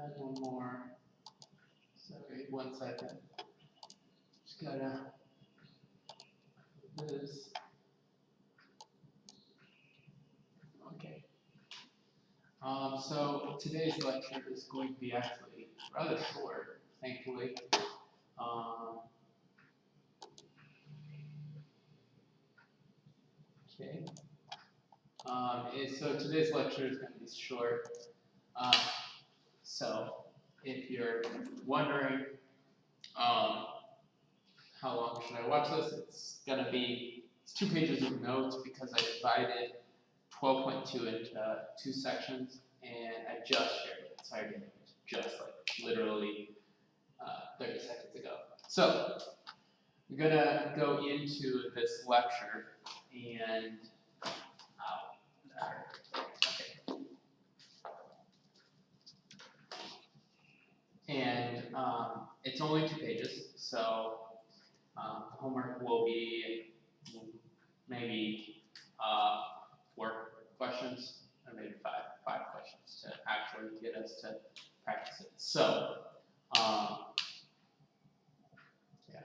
add one more. Sorry, 1 second. Just gotta this. Okay. So today's lecture is going to be actually rather short, thankfully. Okay. So today's lecture is going to be short. So if you're wondering how long should I watch this, it's going to be 2 pages of notes because I divided 12.2 into 2 sections, and I just shared it. Sorry, just like literally 30 seconds ago. So we're going to go into this lecture, and it's only 2 pages, so homework will be maybe 4 questions, or maybe five questions to actually get us to practice it. So, yeah,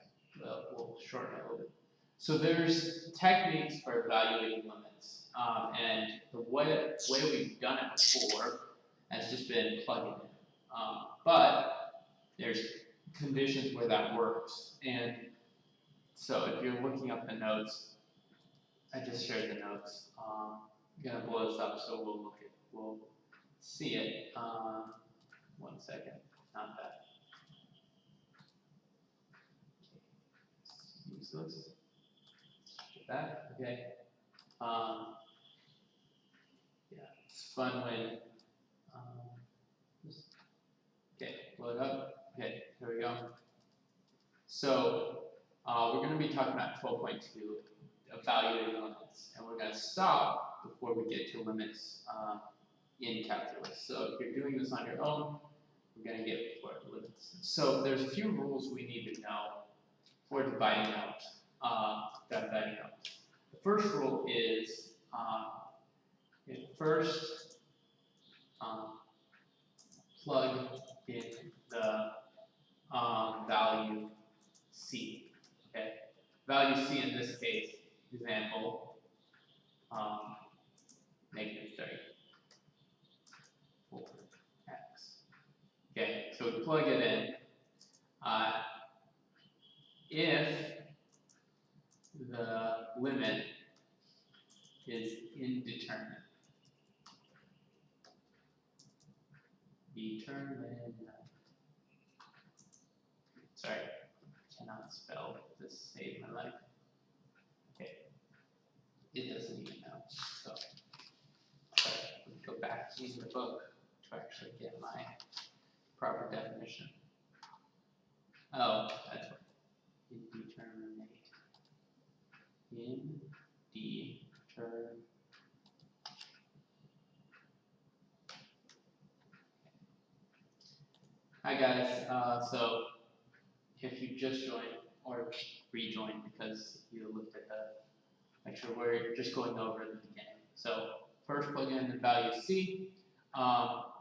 we'll shorten it a little bit. So there's techniques for evaluating limits, and the way we've done it before has just been plugging in. But there's conditions where that works, and so if you're looking up the notes, I just shared the notes. I'm gonna blow this up so we'll see it. 1 second, not that. Okay. Use this. That, okay. Yeah, it's fun when. Okay, blow it up. Okay, here we go. So we're going to be talking about 12.2, evaluating limits, and we're going to stop before we get to limits in calculus. So if you're doing this on your own, we're going to get for limits. So there's a few rules we need to know for dividing out. The first rule is first plug in the value C. Okay, value C in this case, example, negative 30 for x. Okay, so we plug it in. If the limit is indeterminate, sorry, I cannot spell this save my life. Okay, it doesn't even know. So let me go back to the book to actually get my proper definition. Oh, that's what indeterminate. Indeterminate. Hi guys, so if you just joined or rejoined because you looked at the lecture, we're just going over the beginning. So first plug in the value C.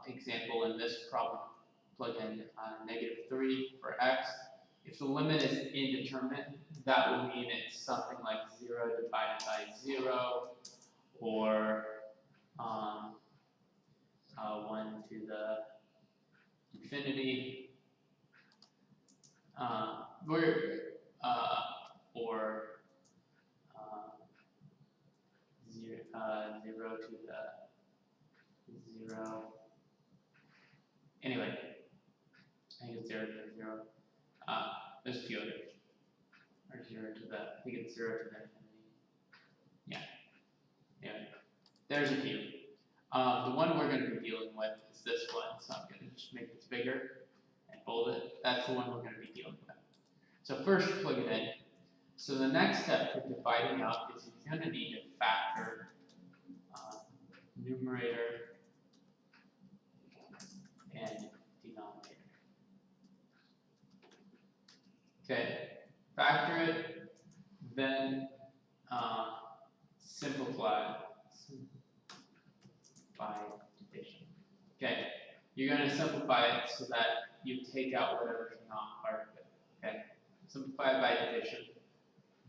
Example in this problem, plug in negative 3 for x. If the limit is indeterminate, that will mean it's something like 0 divided by 0, or 1 to the infinity, or 0 to the 0. Anyway, I think it's 0 to the 0. There's a few others. Or 0 to the, I think it's 0 to the infinity. Yeah. Anyway, there's a few. The one we're going to be dealing with is this one, so I'm going to just make this bigger and bold it. That's the one we're going to be dealing with. So first, plug it in. So the next step for dividing out is you're going to need to factor numerator and denominator. Okay, factor it, then simplify by division. Okay, you're going to simplify it so that you take out whatever's not part of it. Okay? Simplify it by division.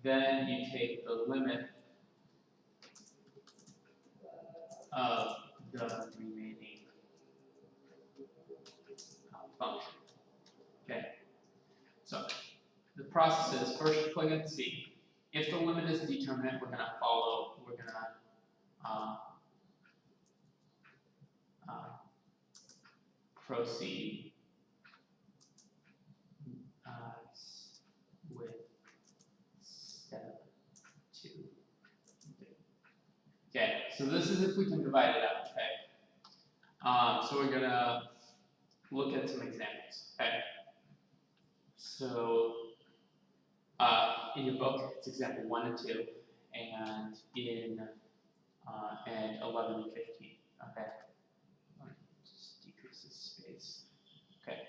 Then you take the limit of the remaining function. Okay? So the process is first plug in C. If the limit is determinate, we're going to proceed with step 2. Okay, so this is if we can divide it out, okay? So we're going to look at some examples, okay? So in your book, it's example 1 and 2, and in and 11 and 15, okay? Just decrease this space. Okay,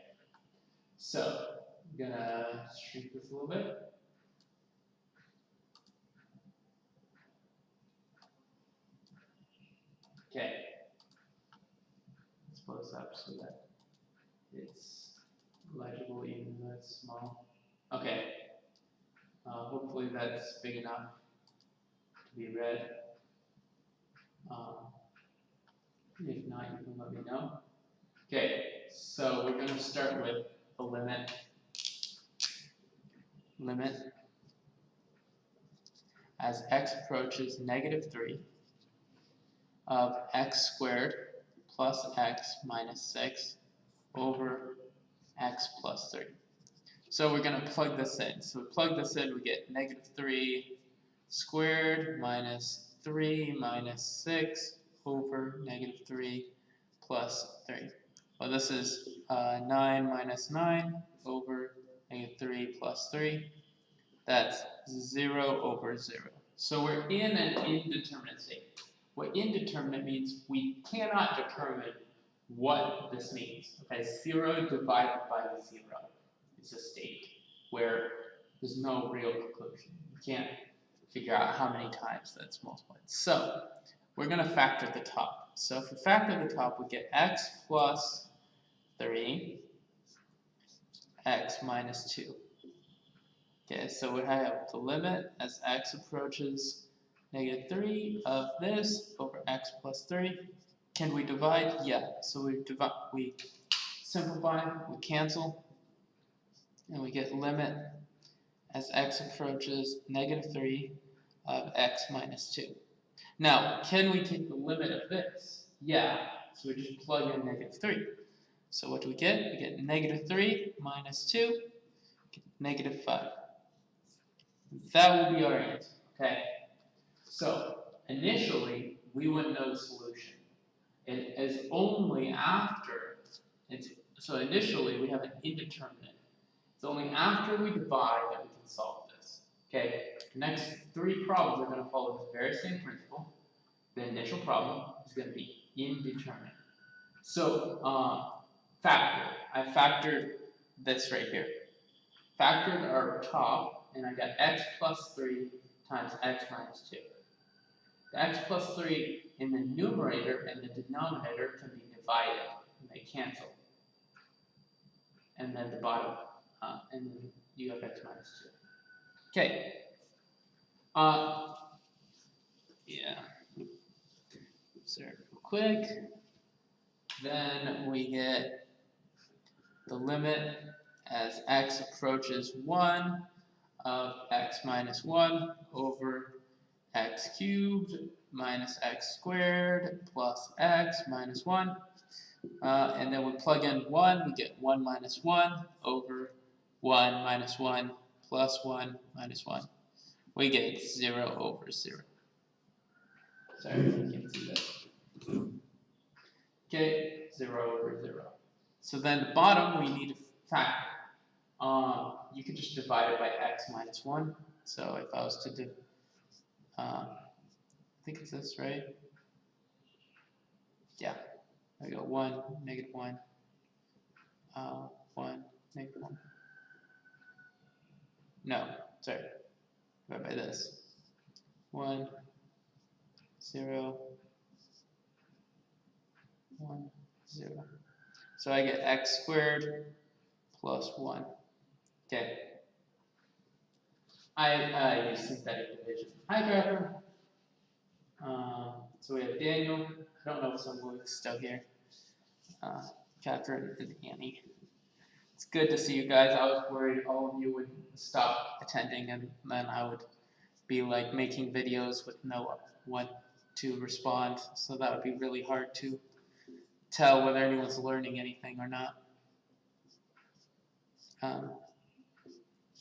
so I'm gonna shrink this a little bit. Okay, let's blow this up so that it's legible even though it's small. Okay, hopefully that's big enough to be read. If not, you can let me know. Okay, so we're going to start with the limit as x approaches -3 of x squared plus x minus 6 over x plus 3. So we're going to plug this in. So we plug this in, we get -3 squared minus 3 minus 6 over -3 plus 3. Well, this is 9 minus 9 over -3 plus 3. That's 0 over 0. So we're in an indeterminate state. What indeterminate means, we cannot determine what this means. Okay, 0 divided by 0 is a state where there's no real conclusion. You can't figure out how many times that's multiplied. So we're going to factor the top. So if we factor the top, we get x plus 3, x minus 2. Okay, so we have the limit as x approaches -3 of this over x plus 3. Can we divide? Yeah. So we simplify, we cancel, and we get limit as x approaches -3 of x minus 2. Now, can we take the limit of this? Yeah. So we just plug in -3. So what do we get? We get -3 minus 2, -5. That will be our answer, okay? So, initially, we wouldn't know the solution. It is only after, so initially we have an indeterminate. It's only after we divide that we can solve this, okay? The next 3 problems are going to follow this very same principle. The initial problem is going to be indeterminate. So, factor. I factored this right here. Factored our top, and I got x plus 3 times x minus 2. The x plus 3 in the numerator and the denominator can be divided, and they cancel. And then the bottom, and then you have x minus 2. Okay. Yeah. Observe real quick. Then we get the limit as x approaches 1 of x minus 1 over x cubed minus x squared plus x minus 1. And then we plug in 1, we get 1 minus 1 over 1 minus 1 plus 1 minus 1. We get 0 over 0. Sorry, you can't see that. Okay, 0 over 0. So then the bottom we need to factor. You could just divide it by x minus 1. So if I was to do, I think it's this, right? Yeah. There we go. 1, -1, 1, -1. No, sorry. Divide by this. 1, 0, 1, 0. So I get x squared plus 1. Okay. I use synthetic division. Hi, Trevor. So we have Daniel. I don't know if someone's still here. Catherine and Annie. It's good to see you guys. I was worried all of you would stop attending and then I would be like making videos with no one to respond. So that would be really hard to tell whether anyone's learning anything or not.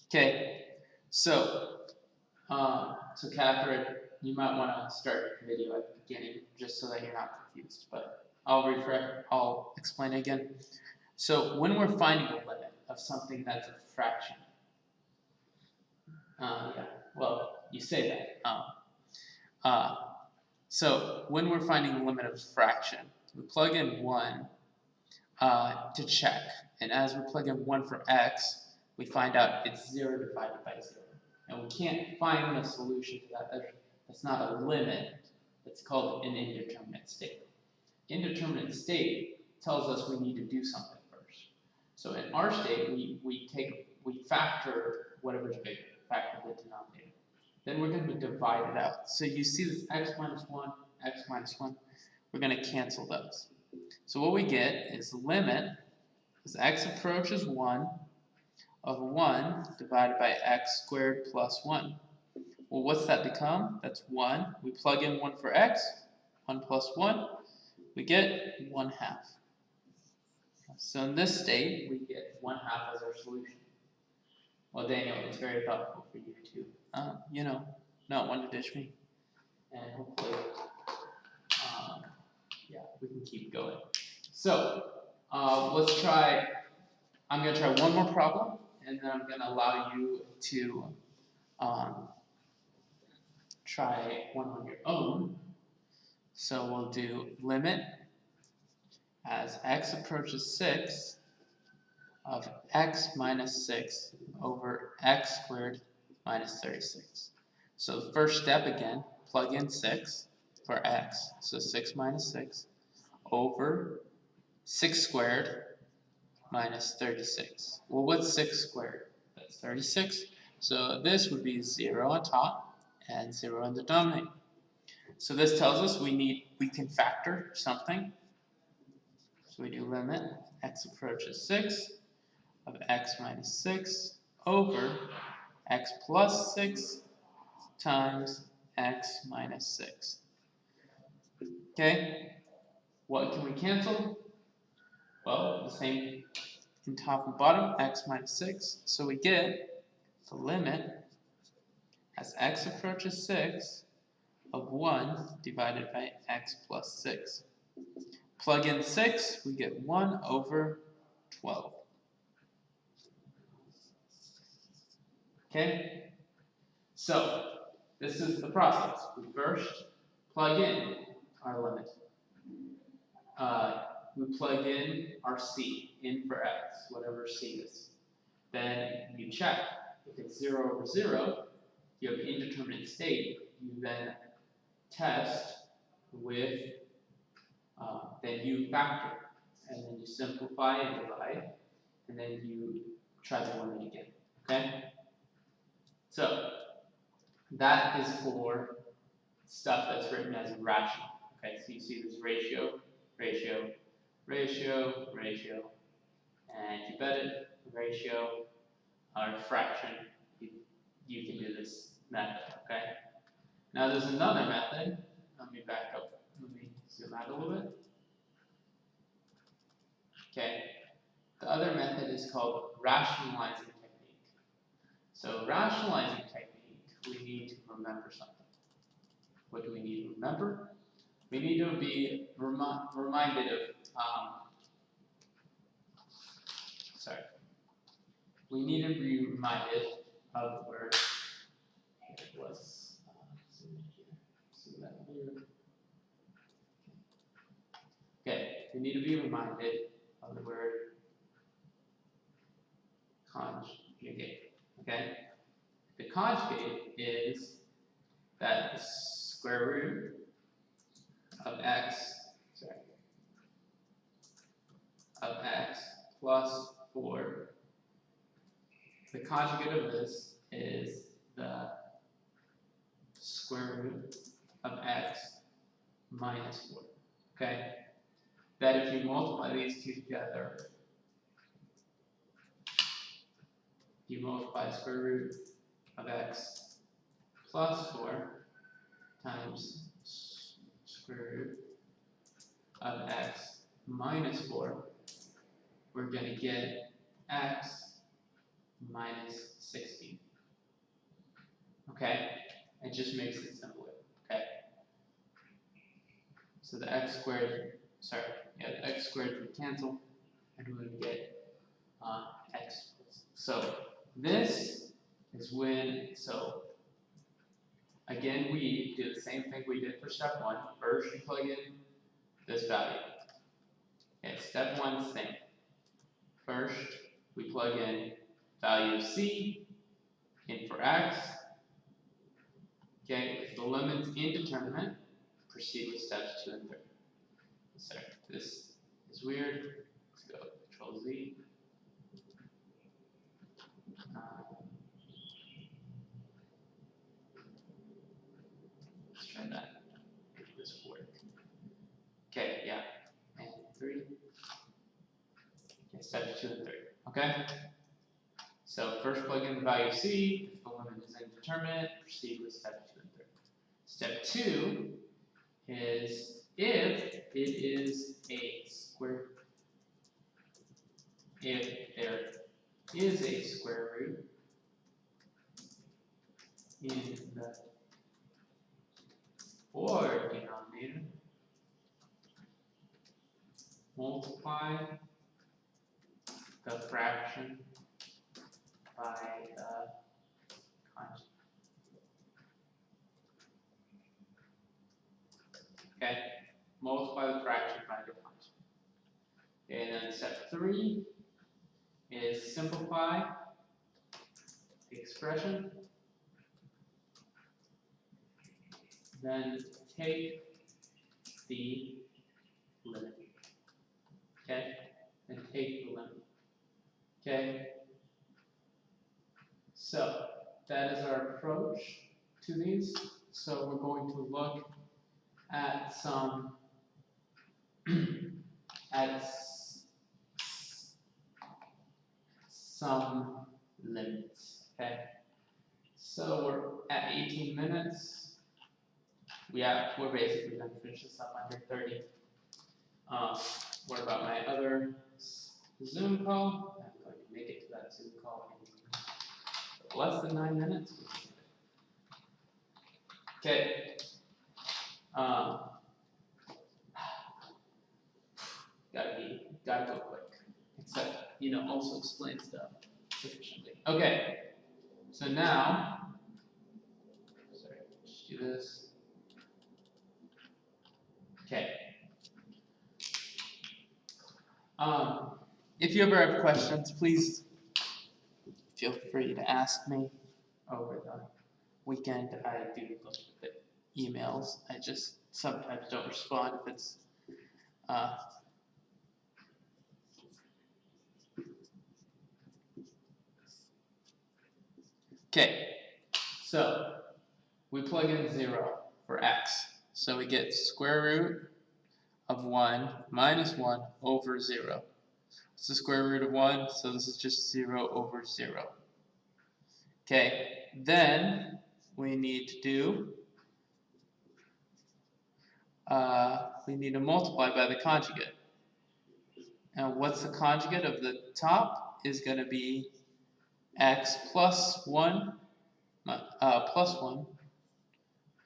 Okay, so Catherine, you might want to start the video at the beginning just so that you're not confused. But I'll explain it again. So when we're finding a limit of something that's a fraction, well, you say that. So when we're finding the limit of a fraction, we plug in 1 to check. And as we plug in 1 for x, we find out it's 0 divided by 0. And we can't find the solution to that. That's not a limit. It's called an indeterminate state. Indeterminate state tells us we need to do something first. So in our state, we factor whatever's bigger, factor the denominator. Then we're going to divide it out. So you see this x minus 1, x minus 1. We're going to cancel those. So what we get is the limit as x approaches 1 of 1 divided by x squared plus 1. Well, what's that become? That's 1. We plug in 1 for x. 1 plus 1. We get 1/2. So in this state, we get 1/2 as our solution. Well, Daniel, it's very thoughtful for you to, not want to dish me. And hopefully, we can keep going. So, let's try, I'm going to try one more problem, and then I'm going to allow you to try one on your own. So we'll do limit as x approaches 6 of x minus 6 over x squared minus 36. So the first step again, plug in 6 for x, so 6 minus 6 over 6 squared minus 36. Well, what's 6 squared? That's 36. So this would be 0 on top and 0 on the denominator. So this tells us we can factor something. So we do limit x approaches 6 of x minus 6 over x plus 6 times x minus 6. Okay, what can we cancel? Well, the same in top and bottom, x minus 6. So we get the limit as x approaches 6 of 1 divided by x plus 6. Plug in 6, we get 1 over 12. Okay? So, this is the process. We first plug in our limit. We plug in our c, in for x, whatever c is. Then you check. If it's 0 over 0, you have indeterminate state. You then test with, then you factor. And then you simplify and divide. And then you try the limit again. Okay? So, that is for stuff that's written as rational. Okay, so you see this ratio, ratio, ratio, ratio, and if you bet it, ratio, or fraction, you can do this method, okay? Now there's another method. Let me back up. Let me zoom out a little bit. Okay, the other method is called rationalizing technique. So rationalizing technique, we need to remember something. What do we need to remember? We need to be reminded of, we need to be reminded of the word, here it was, zoom that here. Okay, we need to be reminded of the word conjugate, okay? The conjugate is that the square root of x, of x plus 4. The conjugate of this is the square root of x minus 4. Okay? That if you multiply these two together, you multiply square root of x plus 4 times square root of x minus 4, we're going to get x minus 16. Okay? It just makes it simpler. Okay? So the x squared would cancel, and we would get x. So this is when, so again, we do the same thing we did for step 1. First, you plug in this value. Okay, step 1, same. First, we plug in value of c in for x. Okay, if the limit's indeterminate, proceed with steps 2 and 3. Sorry, this is weird. Let's go Control Z. Let's try that. Make this work. Okay, yeah. And 3. Okay, steps 2 and 3. Okay? So first plug in the value of c. If the limit is indeterminate, proceed with step 2 and 3. Step 2 is if it is a square, if there is a square root in the 4 denominator, multiply the fraction by the conjugate. Okay, multiply the fraction by the conjugate. And then step 3 is simplify the expression. Then take the limit. Okay? And take the limit. Okay? So that is our approach to these. So we're going to look at some some limits. Okay? So we're at 18 minutes. We're basically going to finish this up under 30. What about my other Zoom call? I'm going to make it to that Zoom call in less than 9 minutes. Okay. Gotta go quick. Except, also explain stuff sufficiently. Okay. So now, sorry, let's do this. Okay. If you ever have questions, please feel free to ask me over the weekend. I do look at the emails. I just sometimes don't respond if it's okay. So we plug in 0 for x. So we get square root of 1 minus 1 over 0. It's the square root of 1, so this is just 0 over 0. Okay, then we need to do, we need to multiply by the conjugate. And what's the conjugate of the top is going to be x plus 1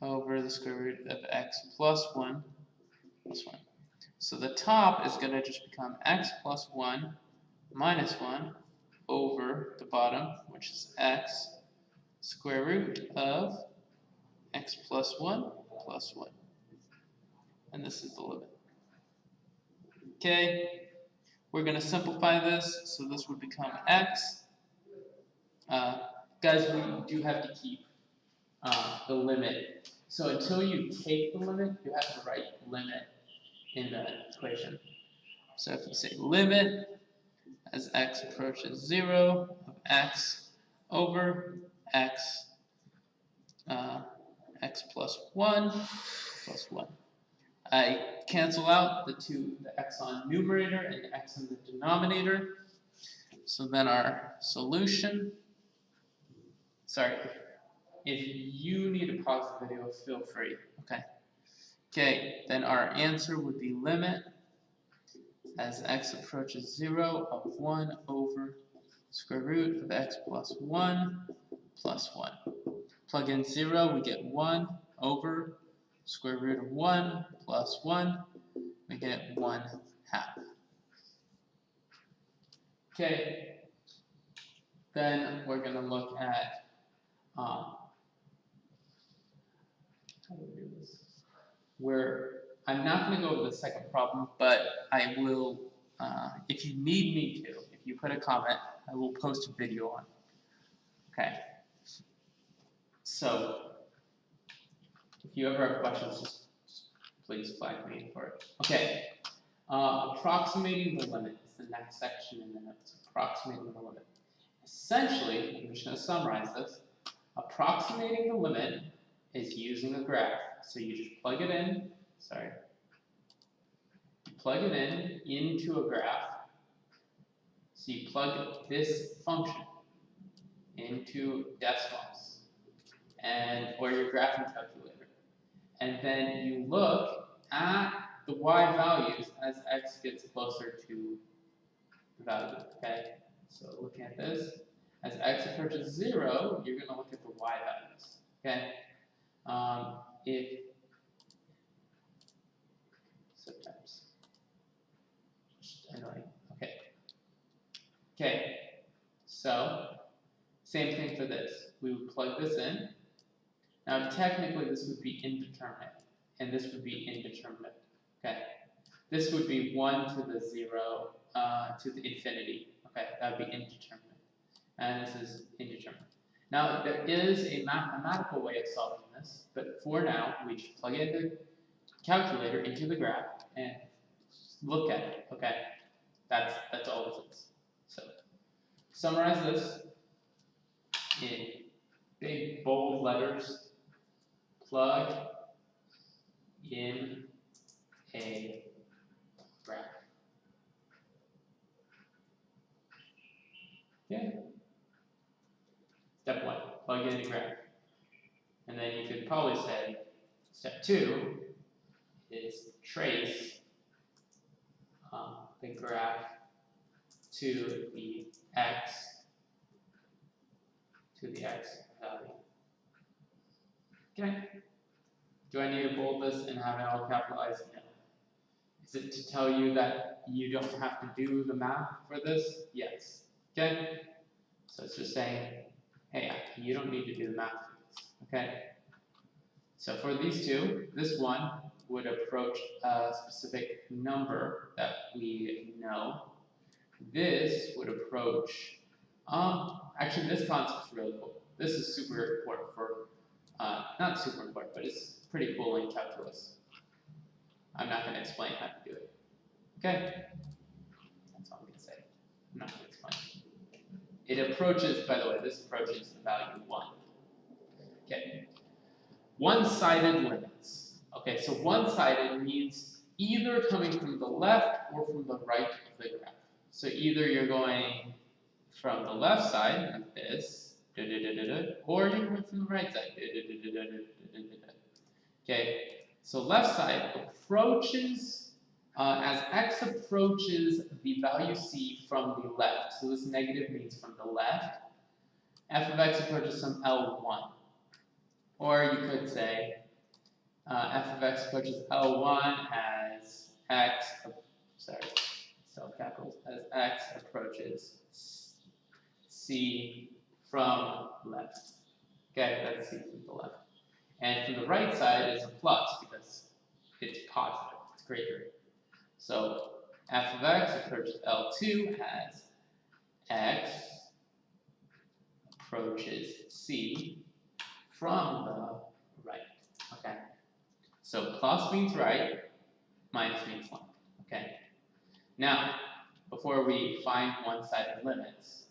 over the square root of x plus 1 plus 1. So the top is going to just become x plus 1 minus 1 over the bottom, which is x square root of x plus 1 plus 1. And this is the limit. Okay, we're going to simplify this, so this would become x. Guys, we do have to keep the limit. So until you take the limit, you have to write limit in the equation. So if you say limit as x approaches 0 of x over x, x plus 1 plus 1. I cancel out the x on numerator and the x on the denominator. So then our solution, sorry, if you need to pause the video, feel free. Okay, then our answer would be limit as x approaches 0 of 1 over square root of x plus 1 plus 1. Plug in 0, we get 1 over square root of 1 plus 1, we get 1 half. Okay, then we're going to look at how do we do this? I'm not going to go over the second problem, but I will, if you need me to, if you put a comment, I will post a video on it. Okay. So, if you ever have questions, just please flag me for it. Okay. Approximating the limit is the next section in the notes. Approximating the limit. Essentially, I'm just going to summarize this. Approximating the limit is using a graph. So you just plug it in. Plug it in into a graph. So you plug this function into decimals or your graphing calculator. And then you look at the y values as x gets closer to the value. Okay? So looking at this, as x approaches 0, you're going to look at the y values. Okay? If sometimes just annoying. Okay. So same thing for this. We would plug this in. Now technically this would be indeterminate, and this would be indeterminate. Okay. This would be 1 to the 0 to the infinity. Okay, that would be indeterminate. And this is indeterminate. Now there is a mathematical way of solving this, but for now we just plug in the calculator into the graph and look at it. Okay, that's all this is. So summarize this in big bold letters. Plug in a graph. Okay. Step 1, plug in a graph. And then you could probably say step 2 is trace the graph to the x value. Okay. Do I need to bold this and have it all capitalized? No. Is it to tell you that you don't have to do the math for this? Yes. Okay? So it's just saying, hey, you don't need to do the math for this. Okay? So for these two, this one would approach a specific number that we know. This would approach, actually this concept's really cool. This is super important for, not super important, but it's pretty cool in calculus. I'm not going to explain how to do it. Okay? That's all I'm going to say. I'm not going to explain. It approaches, by the way, this approaches the value 1. Okay. One-sided limits. Okay, so one-sided means either coming from the left or from the right of the graph. So either you're going from the left side, like this, or you're coming from the right side. Okay, so left side approaches, as x approaches the value c from the left. So this negative means from the left. F of x approaches some L1. Or you could say f of x approaches L1 as x, capitals, as x approaches c from left. Okay, that's c from the left. And from the right side is a plus because it's positive, it's greater. So f of x approaches L2 as x approaches c from the right. Okay. So plus means right, minus means left. Okay. Now, before we find one-sided limits,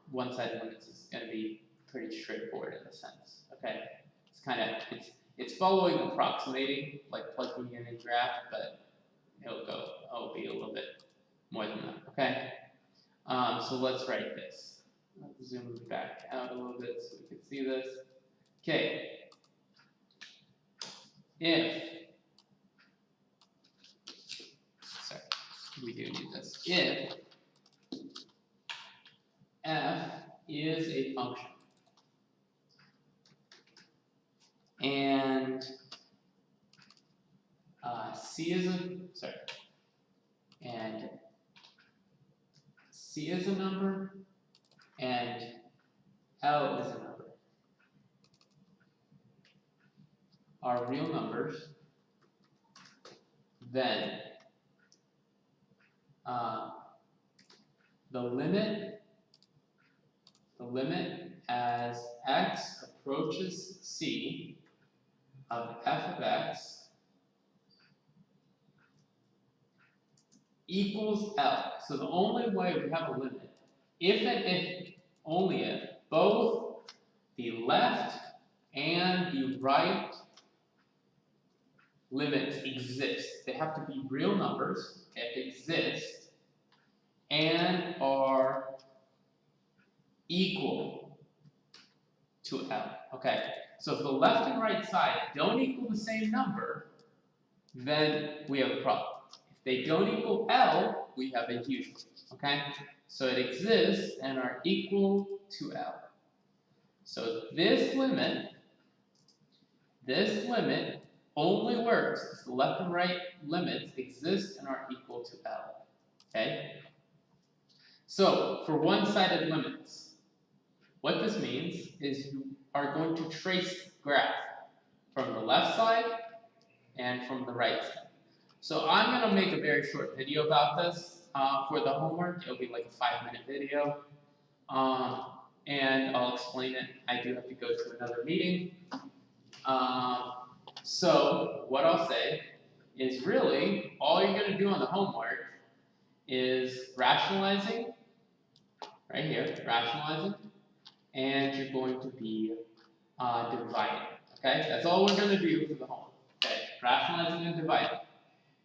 one-sided limits is going to be pretty straightforward in a sense. Okay, it's following approximating, like plugging in a graph, but it'll be a little bit more than that. Okay, so let's write this. Let's zoom back out a little bit so we can see this. Okay, if we do need this. If f is a function and c is a number and L is a number are real numbers, then the limit as x approaches c of f of x equals L. So the only way we have a limit, if and if, only if, both the left and the right limits exist. They have to be real numbers that exist and are equal to L. Okay, so if the left and right side don't equal the same number, then we have a problem. If they don't equal L, we have a huge problem. Okay, so it exists and are equal to L. So this limit only works if the left and right limits exist and are equal to L. Okay? So for one-sided limits, what this means is you are going to trace the graph from the left side and from the right side. So I'm going to make a very short video about this for the homework. It'll be like a 5-minute video. And I'll explain it. I do have to go to another meeting. So what I'll say is really all you're going to do on the homework is rationalizing, right here, rationalizing, and you're going to be dividing. Okay, that's all we're going to do for the homework. Okay, rationalizing and dividing.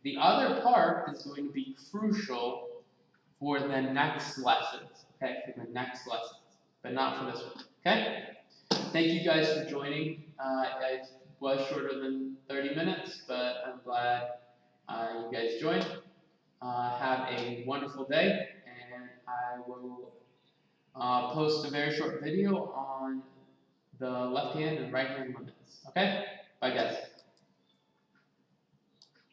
The other part is going to be crucial for the next lessons. Okay, for the next lessons, but not for this one. Okay. Thank you guys for joining. It was shorter than 30 minutes, but I'm glad you guys joined. Have a wonderful day, and I will post a very short video on the left hand and right hand limits. Okay? Bye, guys.